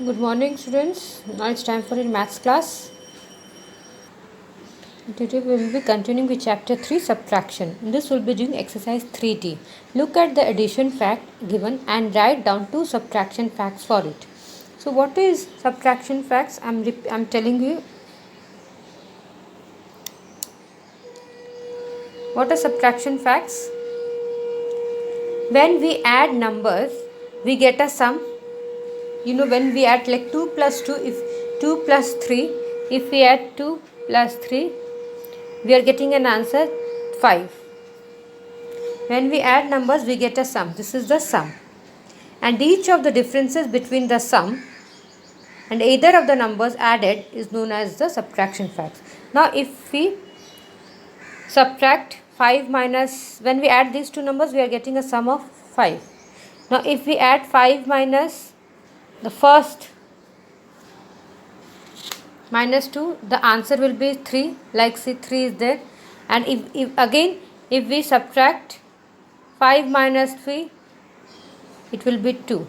Good morning, students. Now it's time for your maths class. Today we will be continuing with chapter 3 subtraction. In this we will be doing exercise 3D. Look at the addition fact given and write down two subtraction facts for it. So what is subtraction facts? I'm telling you what are subtraction facts. When we add numbers, we get a sum. When we add like 2 plus 2, if 2 plus 3, if we add 2 plus 3, we are getting an answer 5. When we add numbers, we get a sum. This is the sum. And each of the differences between the sum and either of the numbers added is known as the subtraction facts. Now, if we subtract 5 minus, when we add these two numbers, we are getting a sum of 5. Now, if we add 5 minus the first minus 2, the answer will be 3. Like see, 3 is there. And if we subtract 5 minus 3, it will be 2.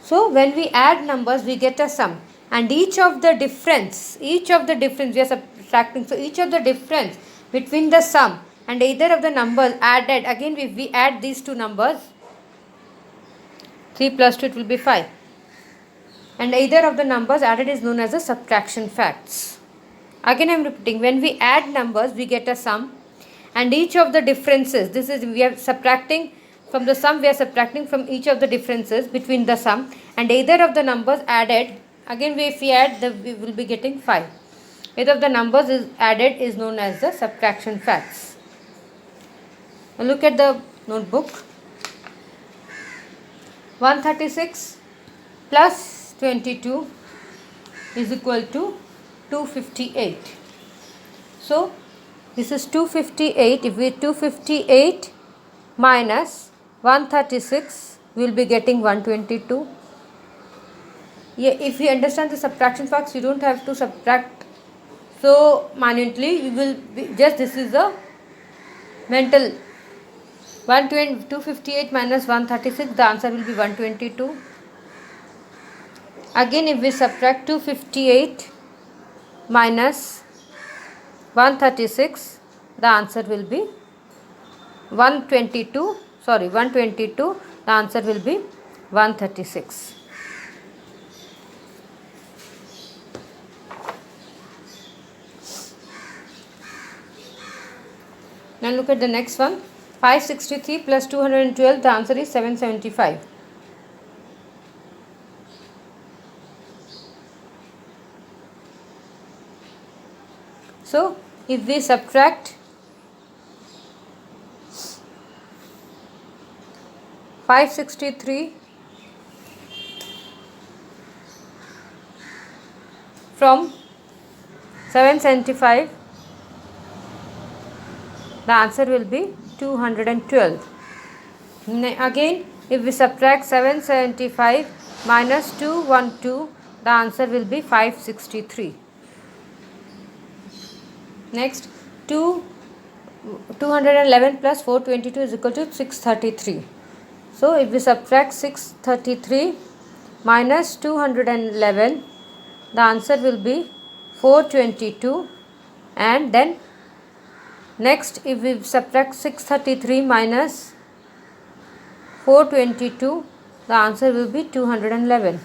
So when we add numbers, we get a sum. And each of the difference we are subtracting. So each of the difference between the sum and either of the numbers added, again if we add these two numbers, 3 plus 2, it will be 5. And either of the numbers added is known as the subtraction facts. Again I am repeating, when we add numbers, we get a sum. And each of the differences, we are subtracting from the sum, we are subtracting from each of the differences between the sum and either of the numbers added, again if we add, we will be getting 5. Either of the numbers is added is known as the subtraction facts. Now look at the notebook. 136 plus 22 is equal to 258. So this is 258. If we 258 minus 136, we will be getting 122. If you understand the subtraction facts, you don't have to subtract so minutely. You will be just, this is a mental. 258 minus 136, the answer will be 122. Again if we subtract 258 minus 136, the answer will be 122. The answer will be 136. Now look at the next one. 563 plus 212, the answer is 775. So if we subtract 563 from 775, the answer will be 212. Again if we subtract 775 minus 212, the answer will be 563. Next, 211 plus 422 is equal to 633. So if we subtract 633 minus 211, the answer will be 422. And then next, if we subtract 633 minus 422, the answer will be 211.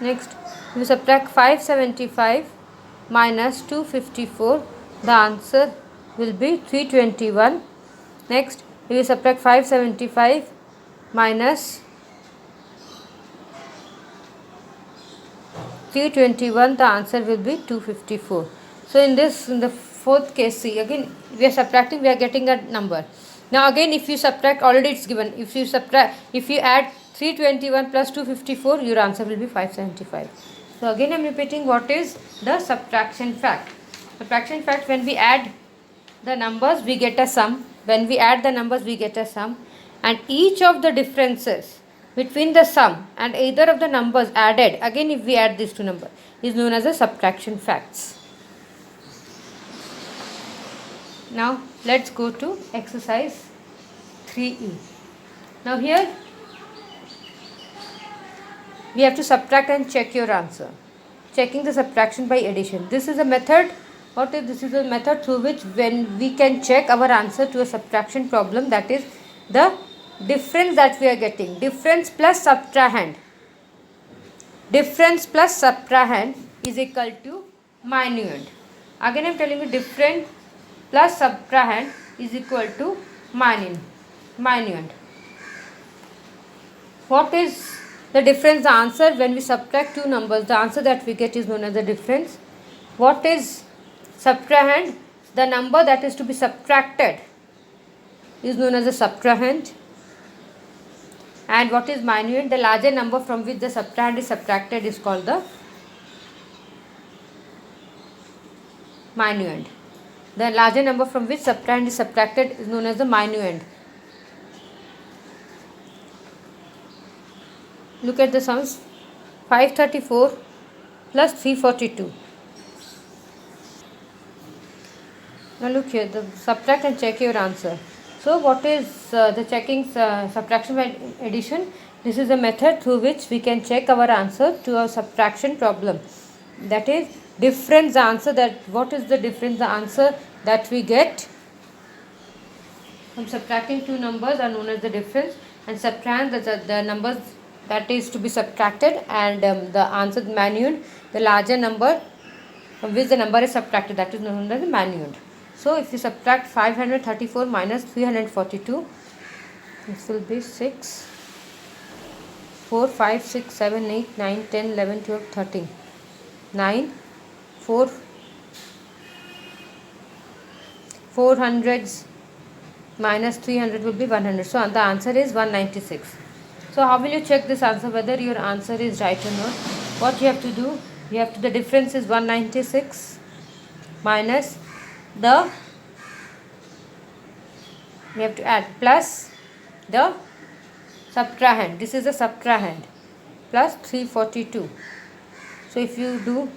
Next, if we subtract 575 minus 254, the answer will be 321. Next, if we subtract 575 minus 321, the answer will be 254. So in the fourth case, see, again we are subtracting, we are getting a number. Now again if you subtract, already it's given, if you add 321 plus 254, your answer will be 575. So again I am repeating, what is the subtraction fact. Subtraction fact, when we add the numbers, we get a sum. When we add the numbers, we get a sum. And each of the differences between the sum and either of the numbers added, again if we add these two numbers, is known as the subtraction facts. Now let's go to exercise 3E. Now here we have to subtract and check your answer. Checking the subtraction by addition. This is a method. What is this? Is a method through which when we can check our answer to a subtraction problem, that is the difference that we are getting. Difference plus subtrahend. Difference plus subtrahend is equal to minuend. Again I am telling you, difference plus subtrahend is equal to minuend. What is the difference? The answer when we subtract two numbers, the answer that we get is known as the difference. What is subtrahend? The number that is to be subtracted is known as the subtrahend. And what is minuend? The larger number from which the subtrahend is subtracted is called the minuend. The larger number from which subtrahend is subtracted is known as the minuend. Look at the sums. 534 plus 342. Now look here, the subtract and check your answer. So what is the checking subtraction by addition? This is a method through which we can check our answer to a subtraction problem. That is difference, the answer that, what is the difference? The answer that we get from subtracting two numbers are known as the difference, and subtract the numbers that is to be subtracted, and the answer minuend, the larger number from which the number is subtracted, that is known as the minuend. So if you subtract 534 minus 342, this will be 6, 4, 5, 6, 7, 8, 9, 10, 11, 12, 13, 9, 4, 400s minus 300 will be 100. So the answer is 196. So how will you check this answer, whether your answer is right or not? What you have to do, you have to, the difference is 196 minus the, we have to add plus the subtrahend. This is the subtrahend, plus 342. So if you do,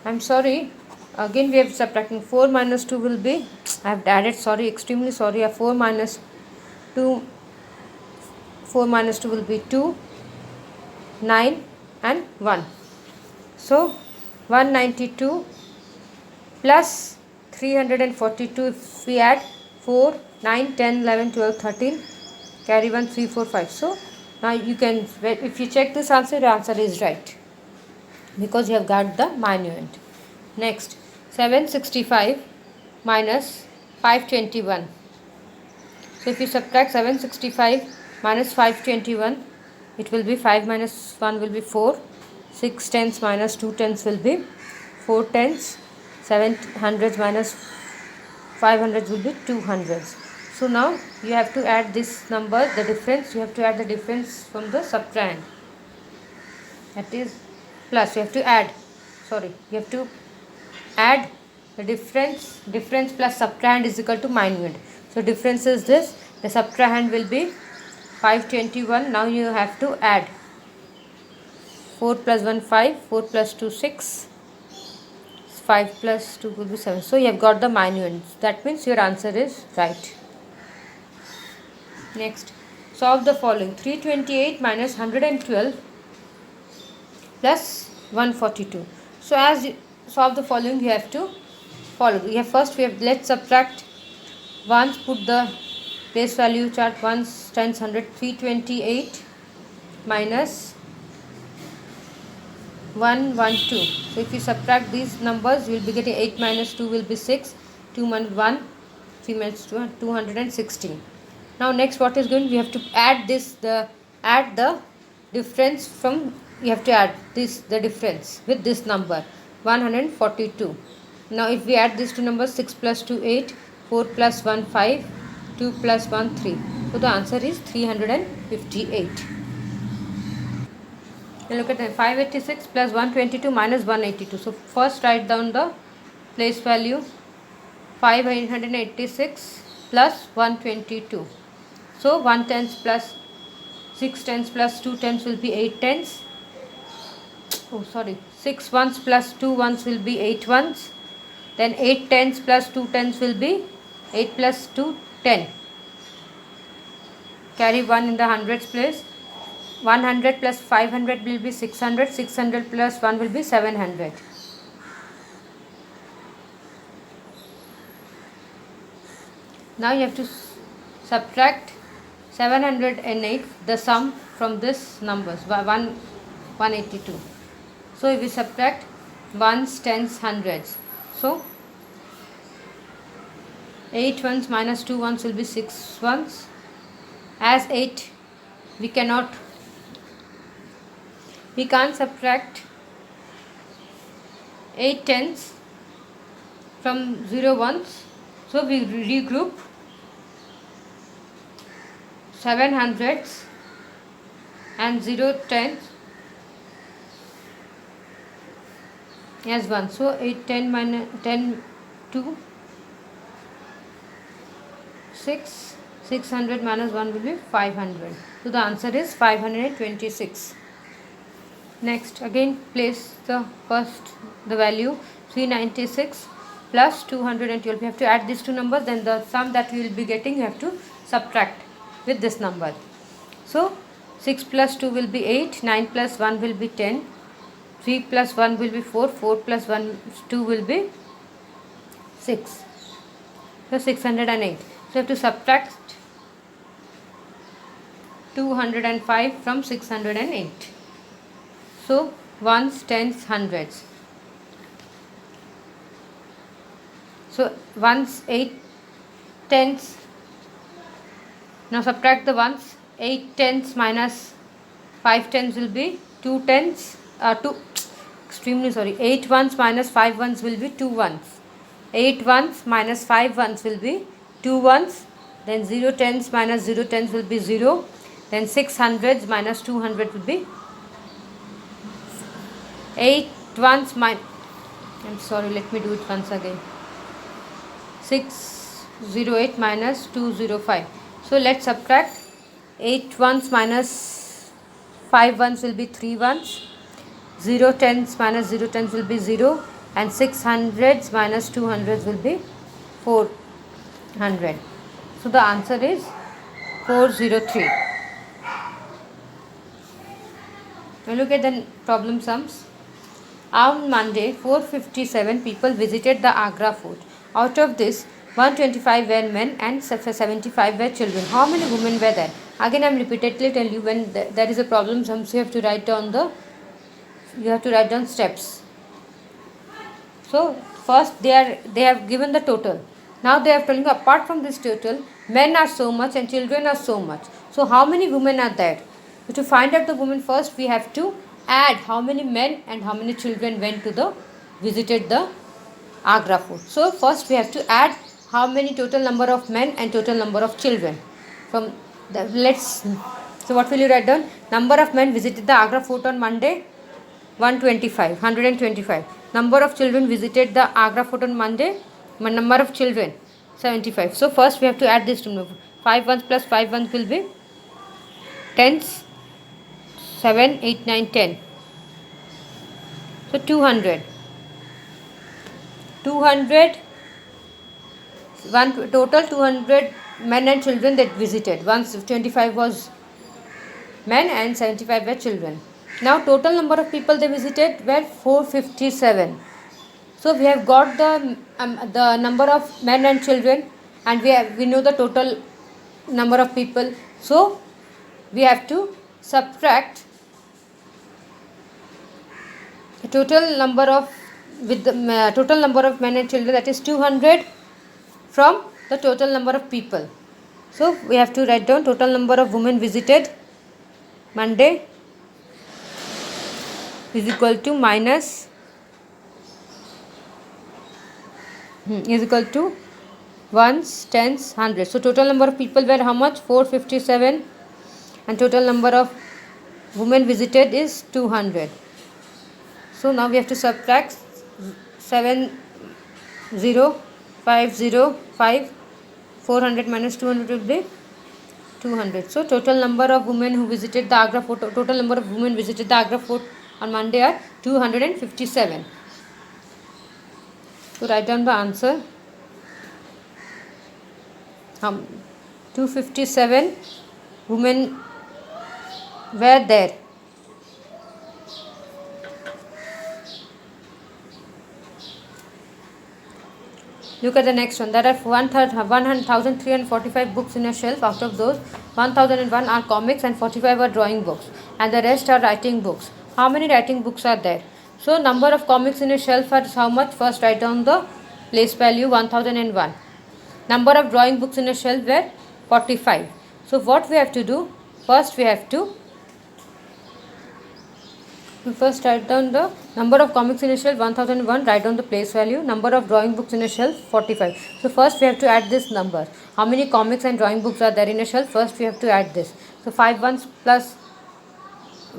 I'm sorry, again we have subtracting. 4 minus 2 will be, I have added, sorry, extremely sorry, 4 minus 2 will be 2, 9 and 1. So 192 plus 342, if we add 4, 9, 10, 11, 12, 13, carry 1, 3, 4, 5. So now you can, if you check this answer, your answer is right, because you have got the minuend. Next, 765 minus 521. So if you subtract 765 minus 521, it will be 5 minus 1 will be 4, 6 tenths minus 2 tenths will be 4 tenths, 7 hundreds minus 5 hundreds will be 2 hundreds. So now you have to add this number, the difference, you have to add the difference from the subtrahend, that is plus, you have to add, sorry, you have to add the difference plus subtrahend is equal to minuend. So difference is this, the subtrahend will be 521. Now you have to add 4 plus 1 5, 4 plus 2 6, 5 plus 2 will be 7. So you have got the minuend. That means your answer is right. Next, solve the following. 328 minus 112 plus 142. So as you solve the following, you have to follow. Let's subtract ones, put the place value chart, ones, tens, 100. 328 minus 112. So if you subtract these numbers, you will be getting 8 minus 2 will be 6, 2 minus 1, 3 minus 2, 216. Now next, what is going, we have to add this, add the difference from, you have to add this, the difference with this number 142. Now if we add these two numbers, 6 plus 2 8, 4 plus 1 5, 2 plus 1 3. So the answer is 358. Now look at that, 586 plus 122 minus 182. So first write down the place value, 586 plus 122. So 1 tenths plus 6 tenths plus 2 tenths will be 8 tenths. Oh sorry, 6 ones plus 2 ones will be 8 ones. Then 8 tenths plus 2 tenths will be 8 plus 2 10. carry 1 in the hundreds place. 100 plus 500 will be 600. 600 plus 1 will be 700. Now you have to subtract 708, the sum from this numbers, 182. So if we subtract ones, tens, hundreds, so 8 ones minus 2 ones will be 6 ones. As 8 we can't subtract 8 tens from 0 ones, so we regroup 7 hundreds and 0 tens as 1. So 8 10 minus 10 2 6, 600 minus 1 will be 500. So the answer is 526. Next, again place the value 396 plus 212. You have to add these two numbers, then the sum that you will be getting you have to subtract with this number. So 6 plus 2 will be 8, 9 plus 1 will be 10, 3 plus 1 will be 4, 4 plus 2 will be 6. So 608. So you have to subtract 205 from 608. So ones, tens, hundreds. So ones, 8 tens. Now subtract the ones. 8 tens minus 5 tens will be 2 tens. 8 ones minus 5 ones will be 2 ones. 8 ones minus 5 ones will be 2 ones. Then 0 tens minus 0 tens will be 0. Then 6 hundreds minus 200 will be 8 ones minus, let me do it once again. 608 minus 205. So let's subtract 8 ones minus 5 ones will be 3 ones. 0 tens minus 0 tens will be 0. And 6 hundreds minus 2 hundreds will be 400. So the answer is 403. Now look at the problem sums. On Monday, 457 people visited the Agra Fort. Out of this, 125 were men and 75 were children. How many women were there? Again, I am repeatedly telling you, when there is a problem sums, you have to write down steps. So first they have given the total. Now they are telling you, apart from this total, men are so much and children are so much. So how many women are there? So to find out the women, first we have to add how many men and how many children visited the Agra Fort. So first we have to add how many total number of men and total number of children. So what will you write down? Number of men visited the Agra Fort on Monday, 125. Number of children visited the Agra Fort on Monday. Number of children, 75. So first we have to add this to 5 ones plus 5 ones will be tens. 7, 8, 9, 10. So 200. 200. Total 200 men and children that visited. 125 was men and 75 were children. Now total number of people they visited were 457. So we have got the number of men and children, and we know the total number of people. So we have to subtract the total number of total number of men and children, that is 200, from the total number of people. So we have to write down total number of women visited Monday is equal to ones, tens, hundreds. So total number of people were how much? 457, and total number of women visited is 200. So now we have to subtract 70505. 400 minus 200 will be 200. So total number of women who visited the Agra Fort, total number of women visited the Agra Fort on Monday are 257. So write down the answer. 257 women were there. Look at the next one. There are 1,345 books in a shelf. Out of those, 1,001 are comics and 45 are drawing books, and the rest are writing books. How many writing books are there? So, number of comics in a shelf are how much? First, write down the place value 1,001. Number of drawing books in a shelf were 45. So, what we have to do? First, we have to first write down the number of comics in a shelf 1001, write down the place value, number of drawing books in a shelf 45. So first we have to add this number. How many comics and drawing books are there in a shelf? First we have to add this. So 5 ones plus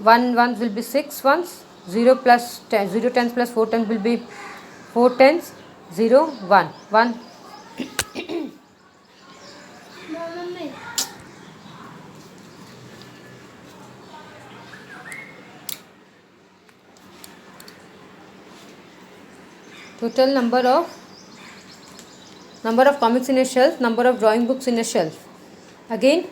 1 ones will be 6 ones, 0 plus 10, 0 tens plus 4 tens will be 4 tens, 0 1 1. Total number of comics in a shelf, number of drawing books in a shelf. Again,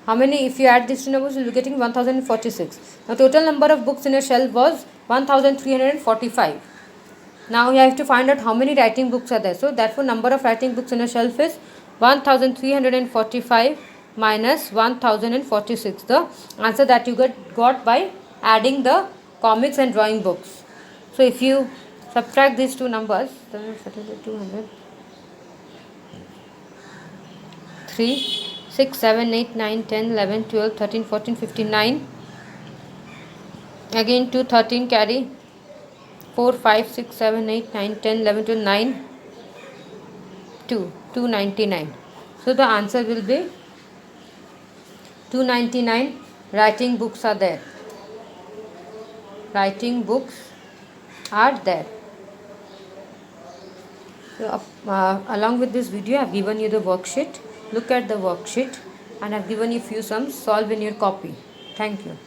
how many? If you add these two numbers, you will be getting 1046. Now, total number of books in a shelf was 1345. Now, you have to find out how many writing books are there. So, therefore, number of writing books in a shelf is 1345 minus 1046. The answer that you got by adding the comics and drawing books. So, if you subtract these two numbers, 200, 3, 6, 7, 8, 9, 10, 11, 12, 13, 14, 15, 9. Again 2, 13 carry 4, 5, 6, 7, 8, 9, 10, 11, 12, 9, 2, 299. So the answer will be 299 writing books are there. Writing books are there. So, along with this video, I have given you the worksheet. Look at the worksheet and I have given you few sums. Solve in your copy. Thank you.